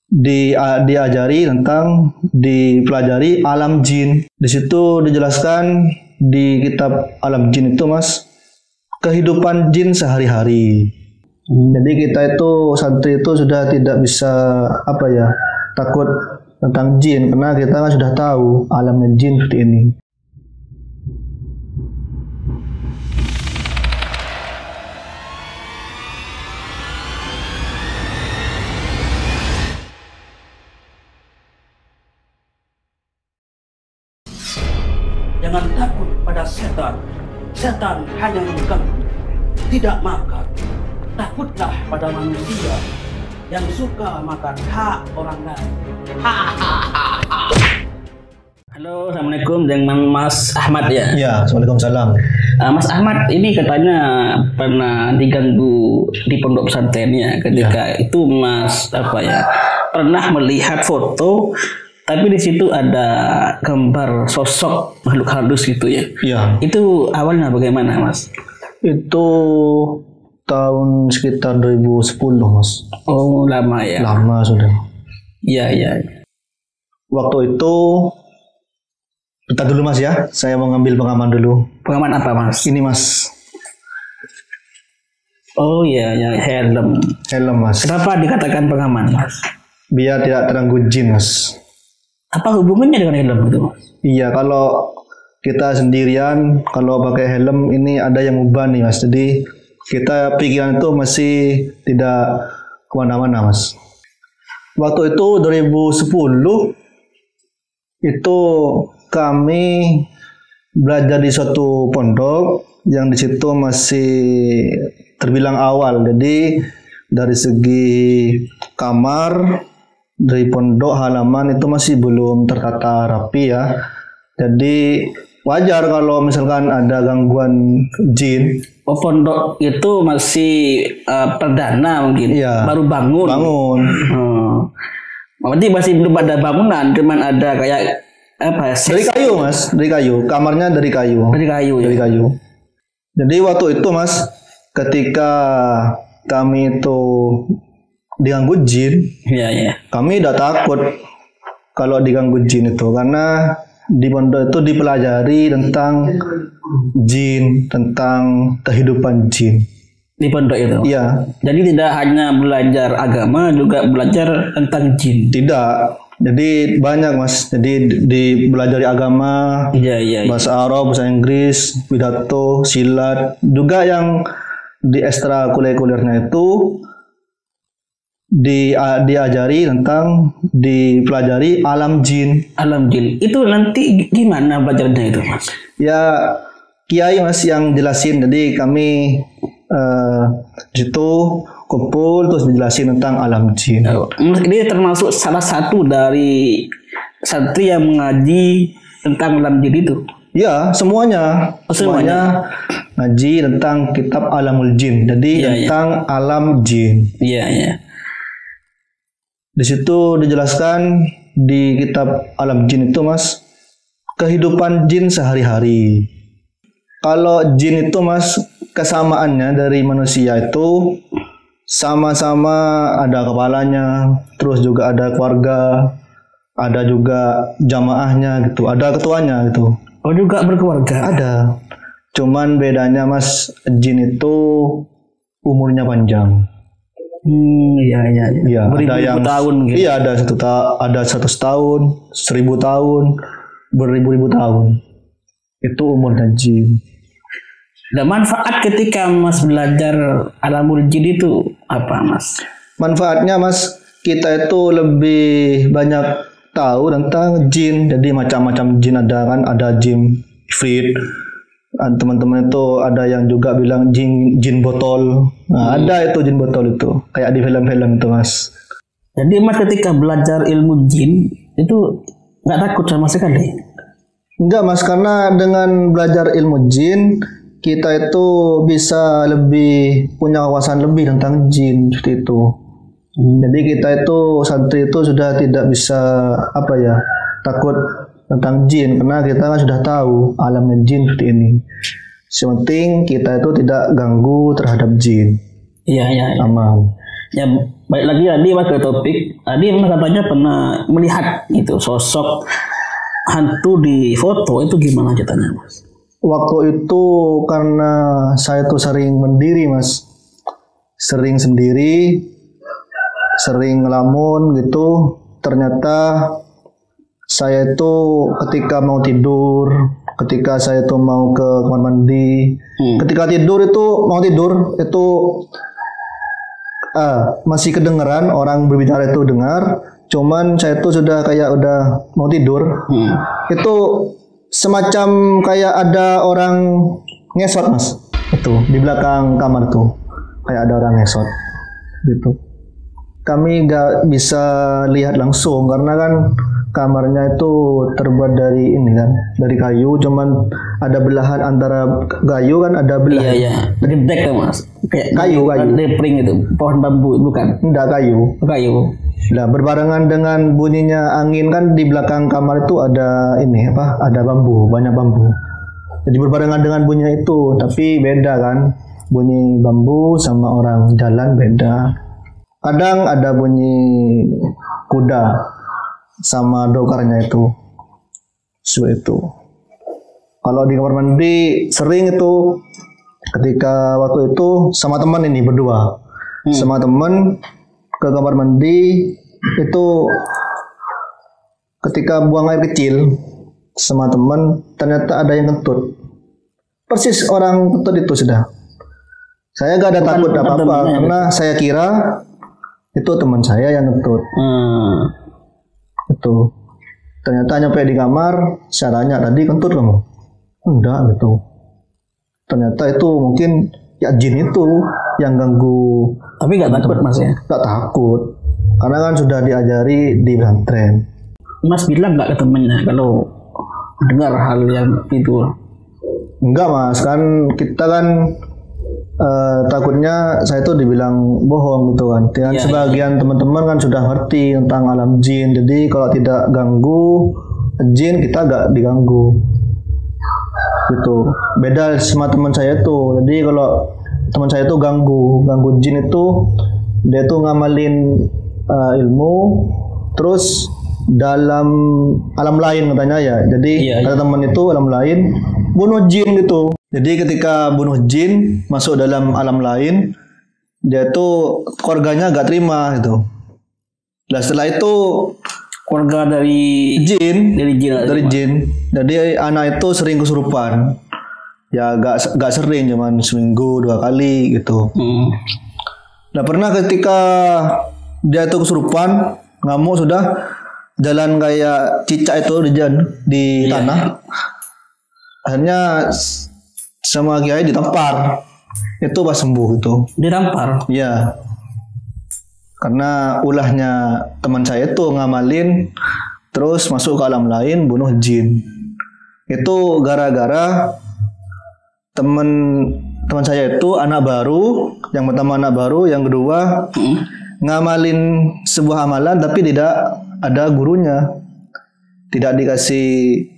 diajari tentang dipelajari alam jin. Di situ dijelaskan di kitab alam jin itu Mas, kehidupan jin sehari-hari. Jadi kita itu santri itu sudah tidak bisa takut tentang jin, karena kita kan sudah tahu alamnya jin seperti ini. Jangan takut pada setan. Setan hanya mengganggu, tidak makan. Takutlah pada manusia yang suka makan hak orang lain. Halo, assalamualaikum dengan Mas Ahmad ya. Ya, waalaikumsalam. Mas Ahmad ini katanya pernah diganggu di pondok pesantrennya ketika itu Mas pernah melihat foto. Tapi di situ ada gambar sosok makhluk halus gitu ya. Iya. Itu awalnya bagaimana, Mas? Itu tahun sekitar 2010, Mas. Oh, lama ya. Lama sudah. Iya, iya. Waktu itu, bentar dulu Mas ya. Saya mau ngambil pengaman dulu. Pengaman apa, Mas? Ini Mas. Oh iya, ya helm. Helm Mas. Kenapa dikatakan pengaman, Mas? Biar tidak terganggu jin, Mas. Apa hubungannya dengan helm itu? Iya, kalau kita sendirian, kalau pakai helm ini ada yang ubah nih Mas. Jadi kita pikiran itu masih tidak kemana-mana Mas. Waktu itu 2010 itu kami belajar di suatu pondok yang di situ masih terbilang awal. Jadi dari segi kamar dari pondok halaman itu masih belum tertata rapi ya. Jadi wajar kalau misalkan ada gangguan jin. Oh, pondok itu masih perdana mungkin. Iya. Baru bangun. Bangun. Berarti masih belum ada bangunan, cuman ada kayak dari kayu Mas, dari kayu. Kamarnya dari kayu. Dari kayu. Dari kayu. Jadi waktu itu Mas, ketika kami itu diganggu jin, iya. Kami udah takut kalau diganggu jin itu, karena di pondok itu dipelajari tentang jin, tentang kehidupan jin. Di pondok itu? Iya. Jadi tidak hanya belajar agama, juga belajar tentang jin? Tidak. Jadi banyak Mas. Jadi belajar agama, iya. bahasa Arab, bahasa Inggris, pidato, silat. Juga yang di ekstrakurikulernya itu diajari tentang dipelajari alam jin. Alam jin itu nanti gimana belajarnya itu Mas? Ya kiai Mas yang jelasin. Jadi kami situ kumpul terus dijelasin tentang alam jin. Ini termasuk salah satu dari santri yang mengaji tentang alam jin itu? Ya semuanya. Semuanya ngaji tentang kitab Alamul Jin. Jadi tentang alam jin. Iya. Di situ dijelaskan di kitab alam jin itu Mas, kehidupan jin sehari-hari. Kalau jin itu Mas, kesamaannya dari manusia itu sama-sama ada kepalanya, terus juga ada keluarga, ada juga jamaahnya gitu, ada ketuanya gitu. Oh juga berkeluarga? Ada. Cuman bedanya Mas, jin itu umurnya panjang. Iya. Beribu-ribu tahun gitu. Iya, ada 100 tahun, 1000 tahun, beribu-ribu tahun. Itu umurnya jin. Dan manfaat ketika Mas belajar alamul jin itu apa Mas? Manfaatnya Mas, kita itu lebih banyak tahu tentang jin. Jadi macam-macam jin ada kan, ada jin ifrit. Teman-teman itu ada yang juga bilang jin botol. Nah, ada itu jin botol itu, kayak di film-film itu Mas. Jadi Mas ketika belajar ilmu jin itu nggak takut sama sekali? Enggak Mas, karena dengan belajar ilmu jin kita itu bisa lebih punya wawasan lebih tentang jin seperti itu. Jadi kita itu santri itu sudah tidak bisa takut tentang jin, karena kita kan sudah tahu alamnya jin seperti ini. Yang penting kita itu tidak ganggu terhadap jin. Iya. Aman. Ya Baik lagi Adi ke topik. Adi memang katanya pernah melihat itu sosok hantu di foto, itu gimana ceritanya Mas? Waktu itu karena saya tuh sering mendiri Mas, sering sendiri, sering ngelamun gitu. Ternyata saya itu ketika mau tidur, ketika saya tuh mau ke kamar mandi, ketika tidur itu mau tidur itu masih kedengeran orang berbicara itu dengar, cuman saya tuh sudah kayak udah mau tidur, itu semacam kayak ada orang ngesot Mas, itu di belakang kamar tuh kayak ada orang ngesot gitu. Kami nggak bisa lihat langsung karena kan kamarnya itu terbuat dari ini kan, dari kayu, cuman ada belahan antara kayu kan, ada belahan. Iya, dari deck kan Mas, kayak kayu. Depring itu, pohon bambu bukan? Enggak, kayu. Nah, berbarengan dengan bunyinya angin kan di belakang kamar itu ada ini ada bambu, banyak bambu. Jadi berbarengan dengan bunyinya itu, tapi beda kan, bunyi bambu sama orang jalan beda. Kadang ada bunyi kuda sama dokarnya itu. Itu. Kalau di kamar mandi sering itu ketika waktu itu sama teman ini berdua. Sama teman ke kamar mandi itu ketika buang air kecil sama teman, ternyata ada yang kentut. Persis orang kentut itu sudah. Saya gak ada takut apa-apa karena saya kira itu teman saya yang kentut. Itu ternyata nyampe di kamar, saya tanya, tadi kentut kamu? Enggak gitu. Ternyata itu mungkin ya jin itu yang ganggu. Tapi nggak takut Mas ya? Nggak takut, karena kan sudah diajari di pesantren. Mas bilang nggak ke temennya kalau dengar hal yang itu? Enggak Mas, kan kita kan takutnya saya tuh dibilang bohong gitu kan. Dan sebagian teman-teman kan sudah ngerti tentang alam jin, jadi kalau tidak ganggu jin kita gak diganggu gitu. Beda sama teman saya tuh. Jadi kalau teman saya tuh ganggu jin itu, dia tuh ngamalin ilmu terus dalam alam lain katanya ya. Jadi kata teman itu alam lain bunuh jin gitu. Jadi ketika bunuh jin masuk dalam alam lain, dia tuh keluarganya gak terima gitu. Nah setelah itu keluarga dari jin. Jadi anak itu sering kesurupan. Ya gak sering, cuman seminggu 2 kali gitu. Nah pernah ketika dia tuh kesurupan, ngamuk sudah, jalan kayak cicak itu di tanah. Akhirnya sama kiai ditampar, itu pas sembuh itu. Ditampar? Iya. Karena ulahnya teman saya itu ngamalin, terus masuk ke alam lain bunuh jin. Itu gara-gara teman saya itu anak baru, yang pertama anak baru, yang kedua ngamalin sebuah amalan tapi tidak ada gurunya, tidak dikasih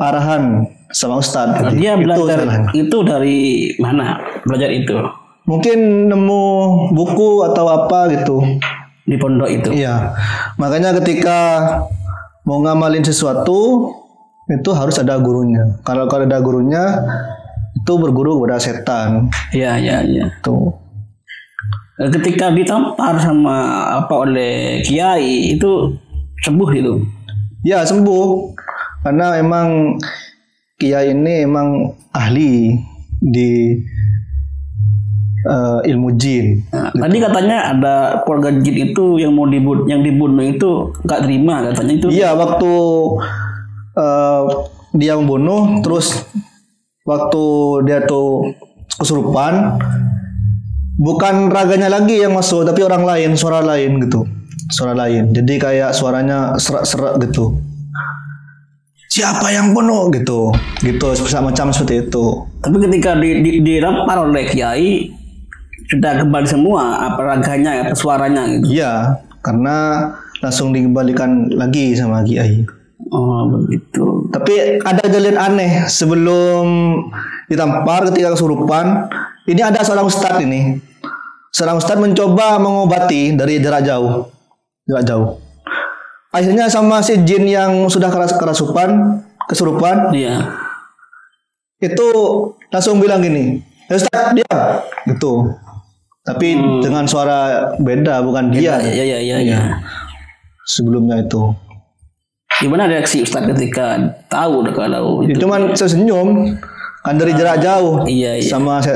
arahan sama ustadz. Dia belajar itu dari mana? Belajar itu? Mungkin nemu buku atau apa gitu di pondok itu. Iya. Makanya ketika mau ngamalin sesuatu itu harus ada gurunya. Kalau ada gurunya itu berguru kepada setan. Iya. Tuh. Ketika ditampar sama oleh kiai itu sembuh itu? Ya sembuh. Karena emang kiai ini emang ahli di ilmu jin. Nah, gitu. Tadi katanya ada keluarga jin itu yang mau dibunuh itu nggak terima katanya itu. Iya, waktu dia membunuh, terus waktu dia tuh kesurupan, bukan raganya lagi yang masuk, tapi orang lain, suara lain gitu, suara lain. Jadi kayak suaranya serak-serak gitu. Siapa yang bunuh gitu macam seperti itu. Tapi ketika dirampar oleh kiai sudah kembali semua apa raganya, apa suaranya gitu. Iya, karena langsung dikembalikan lagi sama kiai. Oh begitu. Tapi ada kejadian aneh sebelum ditampar ketika kesurupan. Ini ada seorang ustadz ini. seorang ustadz mencoba mengobati dari jarak jauh. Akhirnya sama si jin yang sudah kesurupan, Iya. itu langsung bilang gini, "Ya Ustaz, diam." Gitu. Tapi dengan suara beda, bukan dia. Iya. Sebelumnya itu. Gimana reaksi Ustaz ketika tahu kalau Ya, itu? cuman senyum kan dari jarak jauh. Iya.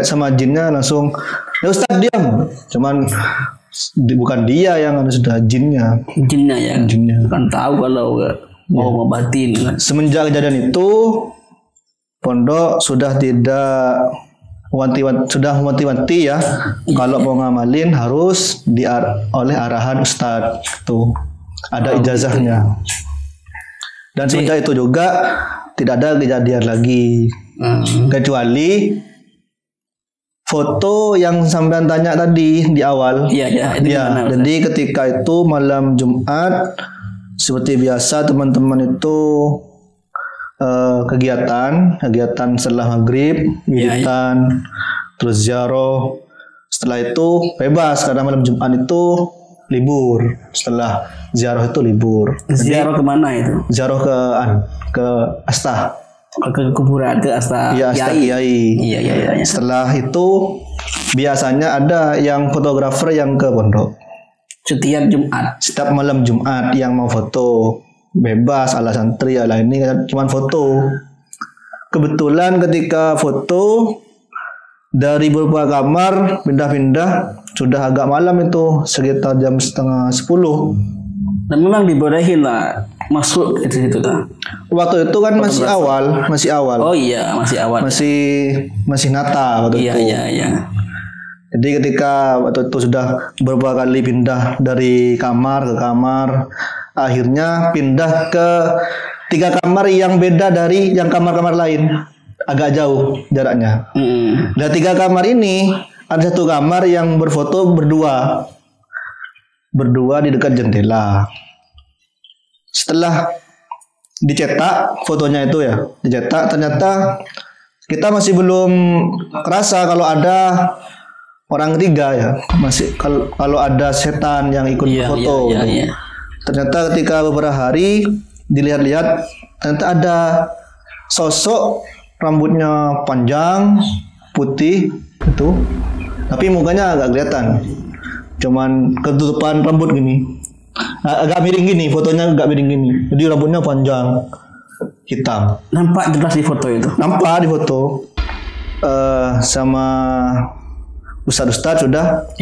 Sama jinnya langsung, "Ya Ustaz, diam." Cuman bukan dia yang sudah jinnya. Jinnya ya. Jinnya. Kan tahu kalau mau ngobatin kan. Semenjak kejadian itu, pondok sudah tidak wanti-wanti ya. Kalau mau ngamalin harus oleh arahan ustadz. Tuh ada ijazahnya. Dan semenjak itu juga tidak ada kejadian lagi. Kecuali foto yang sampean tanya tadi di awal. Iya. Itu Ya, gimana, Ustaz? jadi ketika itu malam Jumat seperti biasa teman-teman itu kegiatan setelah maghrib, wiridan, terus ziarah. Setelah itu bebas karena malam Jumat itu libur. Setelah ziarah itu libur. Ziarah kemana itu? Ziarah ke Astah. Ke kuburan, ke Asta Iya, Astah Kiai. Iya. Setelah itu biasanya ada yang fotografer yang ke pondok. Setiap Jumat. Setiap malam Jumat yang mau foto bebas ala santri ala ini cuman foto. Kebetulan ketika foto dari beberapa kamar pindah-pindah sudah agak malam itu sekitar jam 9:30. Dan memang dibolehin lah masuk ke situ kan. Waktu itu kan masih awal. Oh iya, masih awal. Masih nata waktu itu. Iya. Jadi ketika waktu itu sudah beberapa kali pindah dari kamar ke kamar, akhirnya pindah ke 3 kamar yang beda dari yang kamar-kamar lain, agak jauh jaraknya. Dan 3 kamar ini ada 1 kamar yang berfoto berdua di dekat jendela. Setelah dicetak fotonya itu ya, ternyata kita masih belum kerasa kalau ada orang ketiga ya, masih kalau ada setan yang ikut foto. Iya. Ternyata ketika beberapa hari dilihat-lihat, ternyata ada sosok rambutnya panjang putih itu, tapi mukanya agak kelihatan, cuman ketutupan rambut gini, agak miring gini, fotonya agak miring gini, jadi rambutnya panjang hitam. Nampak jelas di foto itu. Nampak di foto. Sama ustadz sudah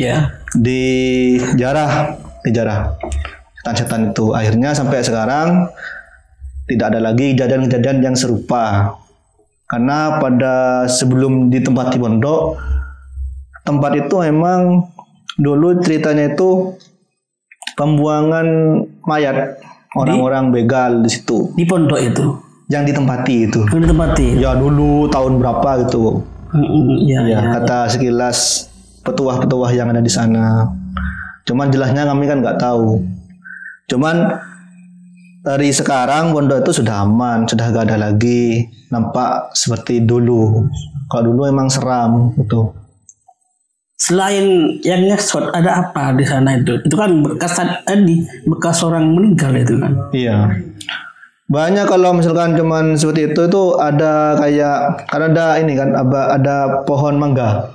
dijarah setan-setan itu. Akhirnya sampai sekarang tidak ada lagi kejadian-kejadian yang serupa. Karena pada sebelum ditempati pondok, tempat itu memang dulu ceritanya itu pembuangan mayat orang-orang begal di situ. Di pondok itu. Yang ditempati itu. Ya dulu tahun berapa gitu. Iya. Kata sekilas petuah-petuah yang ada di sana. Cuman jelasnya kami kan nggak tahu. Cuman dari sekarang pondok itu sudah aman, sudah gak ada lagi nampak seperti dulu. Kalau dulu emang seram gitu. Selain yang ngesot, ada apa di sana itu? Itu kan bekas orang meninggal itu kan. Iya. Banyak kalau misalkan cuman seperti itu ada kayak kan ada ini kan ada pohon mangga.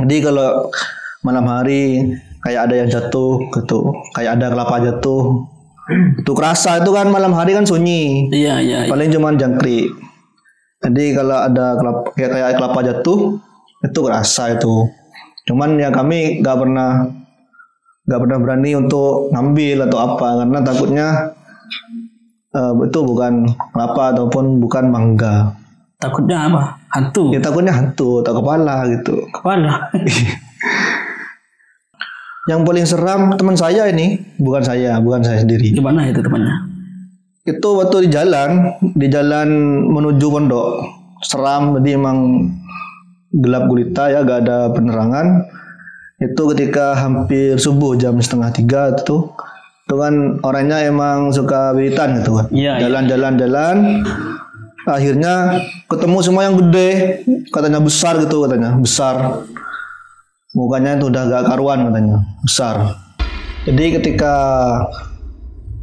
Jadi kalau malam hari kayak ada yang jatuh gitu, kayak ada kelapa jatuh. Itu kerasa itu kan malam hari kan sunyi. Iya. Paling cuman jangkrik. Jadi kalau ada kayak kelapa jatuh itu kerasa itu. Cuman ya kami nggak pernah berani untuk ngambil atau apa karena takutnya itu bukan kelapa ataupun bukan mangga. Takutnya apa? Hantu. Ya takutnya hantu atau kepala gitu. Kepala. Yang paling seram teman saya ini, bukan saya sendiri. Gimana itu temannya? Itu waktu di jalan menuju pondok. Seram, jadi emang gelap gulita ya, gak ada penerangan. Itu ketika hampir subuh jam 2:30 itu kan orangnya emang suka wiritan gitu kan. Jalan. Akhirnya ketemu semua yang gede, katanya besar. Mukanya itu udah gak karuan katanya, besar. Jadi ketika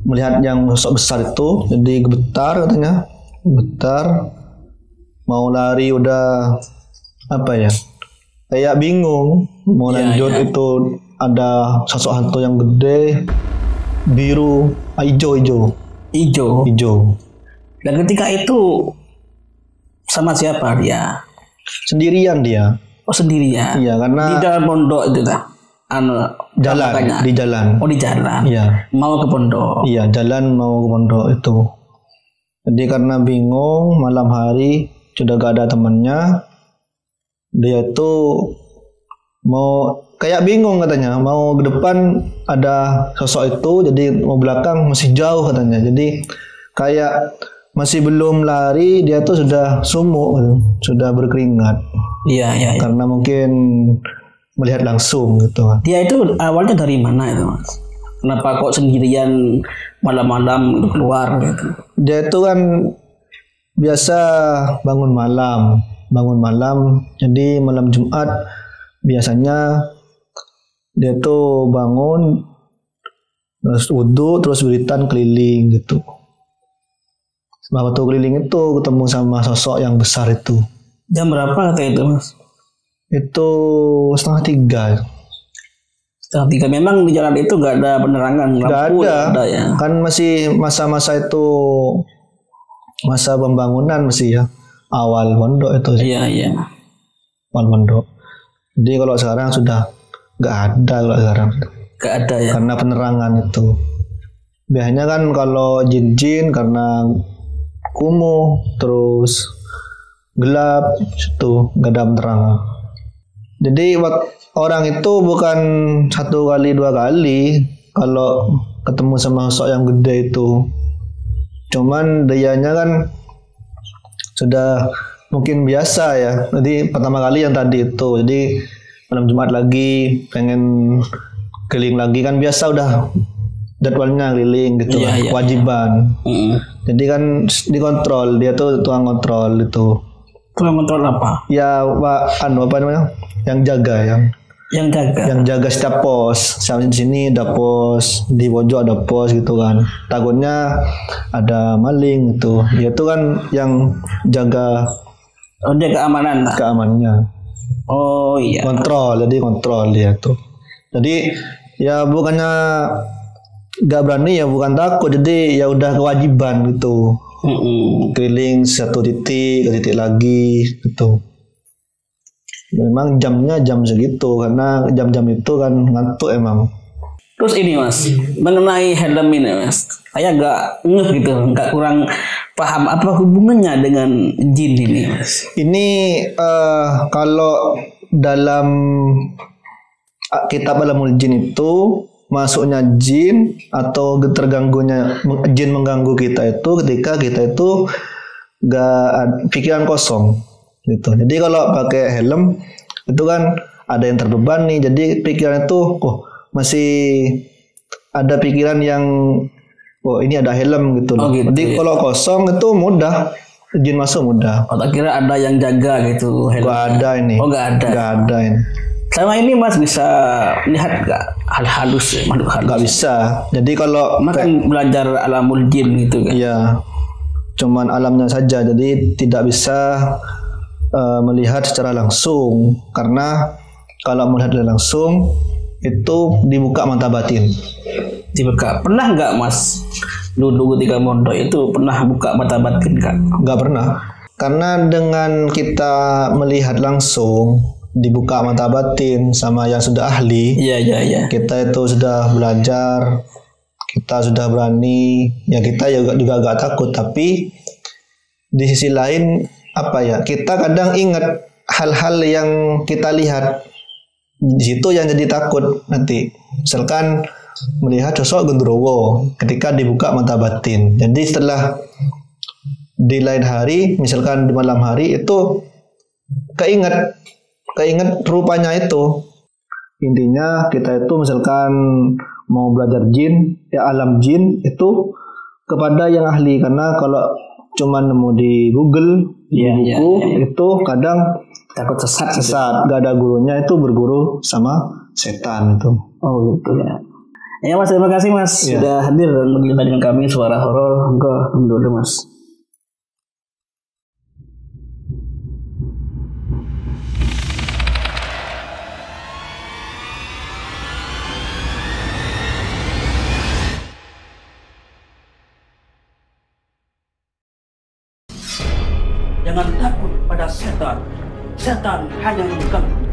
melihat yang sosok besar itu, jadi gemetar katanya, gemetar, mau lari udah apa ya, kayak bingung mau lanjut. Itu ada sosok hantu yang gede, biru, hijau. Dan ketika itu sama siapa dia? Sendirian dia. Oh sendirian. Iya, karena di dalam pondok itu kan. Jalan, di jalan. Oh di jalan. Iya. Mau ke pondok. Iya, jalan mau ke pondok itu. Jadi karena bingung, malam hari sudah gak ada temannya, dia itu mau kayak bingung katanya, mau ke depan ada sosok itu, jadi mau belakang masih jauh katanya. Jadi kayak masih belum lari, dia tuh sudah sumuk, sudah berkeringat. Iya. Karena mungkin melihat langsung gitu. Dia itu awalnya dari mana itu Mas? Kenapa kok sendirian malam-malam keluar gitu? Dia itu kan biasa bangun malam. Jadi malam Jumat biasanya dia tuh bangun, terus wudhu, terus wiritan keliling gitu. Waktu keliling itu ketemu sama sosok yang besar itu. Jam berapa kata itu Mas? Itu 2:30. 2:30. Memang di jalan itu nggak ada penerangan lampu. Nggak ada ya. Kan masih masa-masa itu, masa pembangunan masih ya, awal pondok itu. Iya. Awal pondok. Jadi kalau sekarang sudah nggak ada kalau sekarang. Nggak ada ya. Karena penerangan itu. Biasanya kan kalau jin-jin karena kumuh terus gelap itu nggak ada penerangan. Jadi orang itu bukan 1 kali 2 kali kalau ketemu sama sosok yang gede itu. Cuman dianya kan sudah mungkin biasa ya. Jadi pertama kali yang tadi itu. Jadi malam Jumat lagi pengen keliling lagi kan biasa udah jadwalnya keliling gitu kan. Kewajiban. Jadi kan dikontrol, dia tuh tukang kontrol itu. Tukang kontrol apa? Ya apa namanya? Yang jaga setiap pos. Sampai di sini ada pos, di pojok ada pos gitu kan. Takutnya ada maling itu. Dia tuh kan yang jaga. Oh dia keamanannya. Oh iya. Kontrol dia tuh. Jadi ya bukannya gak berani ya, bukan takut. Jadi ya udah kewajiban gitu. Keliling satu titik ke titik lagi gitu. Memang jamnya jam segitu karena jam-jam itu kan ngantuk emang. Terus ini Mas, mengenai helm ini Mas, saya nggak gitu, nggak kurang paham apa hubungannya dengan jin ini Mas. Ini kalau dalam kitab Alamul Jin itu masuknya jin atau terganggunya jin mengganggu kita itu ketika kita itu gak pikiran kosong gitu. Jadi kalau pakai helm itu kan ada yang terbebani, jadi pikiran itu masih ada pikiran yang ini ada helm gitu loh. Gitu, jadi kalau kosong itu mudah jin masuk mudah. Tak kira ada yang jaga gitu helm. Gak ada ini. Gak ada. Gak ada ini. Sama ini Mas bisa lihat gak hal halus ya, makhluk halus? Gak bisa. Jadi kalau makan belajar Alamul Jin gitu kan? Iya. Cuman alamnya saja, jadi tidak bisa melihat secara langsung, karena kalau melihat langsung itu dibuka mata batin. Dibuka. Pernah nggak Mas dulu ketika mondok itu pernah buka mata batin kan? Nggak pernah. Karena dengan kita melihat langsung dibuka mata batin sama yang sudah ahli. Iya. Kita itu sudah belajar, kita sudah berani, ya kita juga agak takut. Tapi di sisi lain kita kadang ingat hal-hal yang kita lihat, di situ yang jadi takut nanti. Misalkan melihat sosok Genderuwo ketika dibuka mata batin. Jadi setelah di lain hari, misalkan di malam hari itu keinget rupanya itu. Intinya kita itu misalkan mau belajar jin, ya alam jin itu kepada yang ahli, karena kalau cuma nemu di Google, di buku itu kadang Takut sesat. Sesat, gak ada gurunya itu berguru sama setan itu. Oh gitu ya. Ya Mas, terima kasih Mas Iya. sudah hadir dan bercerita dengan kami suara horor. Enggak, dulu Mas. Jangan takut pada setan. Setan hanya mengganggu,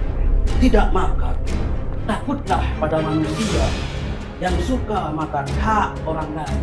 tidak makan. Takutlah pada manusia yang suka makan hak orang lain.